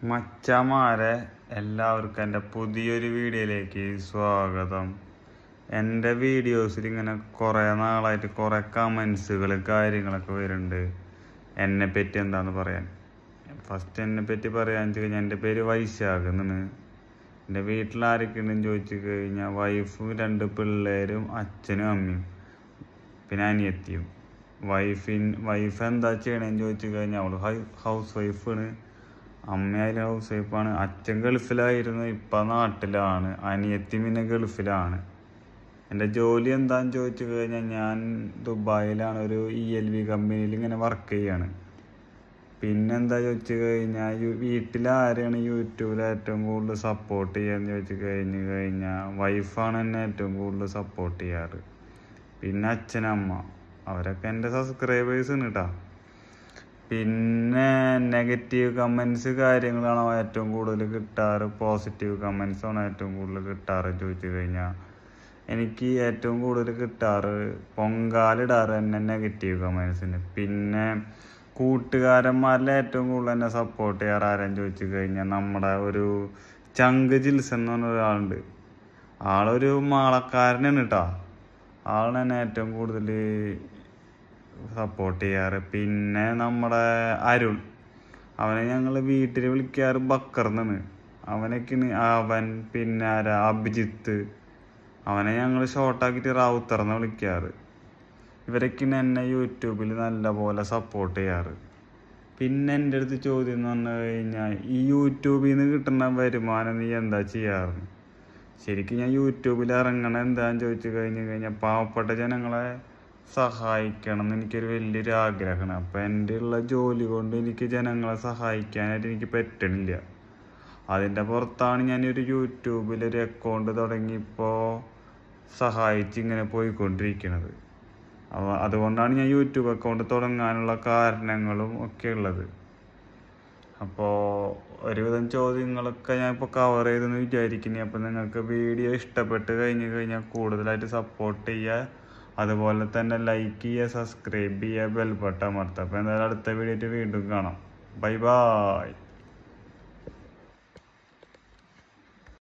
മച്ചാമാരെ എല്ലാവർക്കും എൻ്റെ പുതിയൊരു വീഡിയോയിലേക്ക് സ്വാഗതം. എൻ്റെ വീഡിയോസിൽ ഇങ്ങനെ കുറേ നാളായിട്ട് കുറേ കമൻസുകൾ കാര്യങ്ങളൊക്കെ വരുന്നുണ്ട് എന്നെ പറ്റി എന്താണെന്ന് പറയാൻ. ഫസ്റ്റ് എന്നെ പറ്റി പറയാന്ന് വെച്ച് കഴിഞ്ഞാൽ എൻ്റെ പേര് വൈശാഖ് എന്നാണ്. എൻ്റെ വീട്ടിൽ ആരൊക്കെ ഉണ്ടെന്ന് ചോദിച്ചു കഴിഞ്ഞാൽ വൈഫും 2 പിള്ളേരും അച്ഛനും അമ്മയും പിന്നെ അനിയത്തിയും. വൈഫ് എന്താ ചെയ്യണമെന്ന് ചോദിച്ചു കഴിഞ്ഞാൽ അവൾ ഹൗസ് വൈഫാണ്. അമ്മയായാലും ഹൗസ് വൈഫാണ്. അച്ഛൻ ഗൾഫിലായിരുന്നു, ഇപ്പം നാട്ടിലാണ്. അനിയത്തി പിന്നെ ഗൾഫിലാണ്. എൻ്റെ ജോലി എന്താണെന്ന് ചോദിച്ചു കഴിഞ്ഞാൽ ഞാൻ ദുബായിലാണ്, ഒരു ELV കമ്പനിയിൽ ഇങ്ങനെ വർക്ക് ചെയ്യാണ്. പിന്നെന്താ ചോദിച്ചു കഴിഞ്ഞാൽ വീട്ടിലാരെയാണ് യൂട്യൂബിൽ ഏറ്റവും കൂടുതൽ സപ്പോർട്ട് ചെയ്യാന്ന് ചോദിച്ചു കഴിഞ്ഞാൽ വൈഫാണ് എന്നെ ഏറ്റവും കൂടുതൽ സപ്പോർട്ട് ചെയ്യാറ്. പിന്നെ അച്ഛനമ്മ, അവരൊക്കെ എൻ്റെ സബ്സ്ക്രൈബേഴ്സാണ് കേട്ടോ. പിന്നെ നെഗറ്റീവ് കമൻസ് കാര്യങ്ങളാണോ ഏറ്റവും കൂടുതൽ കിട്ടാറ്, പോസിറ്റീവ് കമൻസാണോ ഏറ്റവും കൂടുതൽ കിട്ടാറ് ചോദിച്ചു കഴിഞ്ഞാൽ എനിക്ക് ഏറ്റവും കൂടുതൽ കിട്ടാറ് പൊങ്കാലിടാറ് തന്നെ നെഗറ്റീവ് കമൻസിന്. പിന്നെ കൂട്ടുകാരന്മാരിലെ ഏറ്റവും കൂടുതൽ എന്നെ സപ്പോർട്ട് ചെയ്യാറ് ആരെന്ന് ചോദിച്ചു കഴിഞ്ഞാൽ നമ്മുടെ ഒരു ചങ്ക് ജിൽസൺ എന്ന് പറഞ്ഞ ഒരാളുണ്ട്. ആളൊരു മാളക്കാരനാണ് കേട്ടോ. ആളെന്നെ ഏറ്റവും കൂടുതൽ സപ്പോർട്ട് ചെയ്യാറ്. പിന്നെ നമ്മുടെ അരുൺ, അവനെ ഞങ്ങൾ വീട്ടിൽ വിളിക്കാറ് ബക്കർന്നാണ്. അവനൊക്കെയാണ് അവൻ. പിന്നെ അഭിജിത്ത്, അവനെ ഞങ്ങൾ ഷോർട്ടാക്കിയിട്ട് റാവുത്തർന്ന് വിളിക്കാറ്. ഇവരൊക്കെയാണ് എന്നെ യൂട്യൂബിൽ നല്ല പോലെ സപ്പോർട്ട് ചെയ്യാറ്. പിന്നെ എൻ്റെ അടുത്ത് ചോദ്യം എന്ന് പറഞ്ഞു കഴിഞ്ഞാൽ ഈ യൂട്യൂബിൽ നിന്ന് കിട്ടുന്ന വരുമാനം നീ എന്താ ചെയ്യാറ്? ശരിക്കും ഞാൻ യൂട്യൂബിൽ ഇറങ്ങണം എന്താന്ന് ചോദിച്ചു കഴിഞ്ഞാൽ പാവപ്പെട്ട ജനങ്ങളെ സഹായിക്കണം എന്ന് എനിക്കൊരു വലിയൊരു ആഗ്രഹമാണ്. അപ്പം എൻ്റെ ഉള്ള ജോലി കൊണ്ട് എനിക്ക് ജനങ്ങളെ സഹായിക്കാനായിട്ട് എനിക്ക് പറ്റണില്ല. അതിൻ്റെ പുറത്താണ് ഞാനൊരു യൂട്യൂബിലൊരു അക്കൗണ്ട് തുടങ്ങിയപ്പോൾ സഹായിച്ച് ഇങ്ങനെ പോയിക്കൊണ്ടിരിക്കുന്നത്. അതുകൊണ്ടാണ് ഞാൻ യൂട്യൂബ് അക്കൗണ്ട് തുടങ്ങാനുള്ള കാരണങ്ങളും ഒക്കെ ഉള്ളത്. അപ്പോൾ ഒരുവിധം ചോദ്യങ്ങളൊക്കെ ഞാൻ ഇപ്പോൾ കവർ ചെയ്തെന്ന് വിചാരിക്കുന്നത്. അപ്പോൾ നിങ്ങൾക്ക് വീഡിയോ ഇഷ്ടപ്പെട്ട് കഴിഞ്ഞാൽ കൂടുതലായിട്ട് സപ്പോർട്ട് ചെയ്യുക, അതുപോലെ തന്നെ ലൈക്ക് ചെയ്യുക, സബ്സ്ക്രൈബ് ചെയ്യുക, ബെൽ ബട്ടൺ അമർത്തുക. അപ്പോൾ എന്തായാലും അടുത്ത വീഡിയോ വീണ്ടും കാണാം. Bye bye.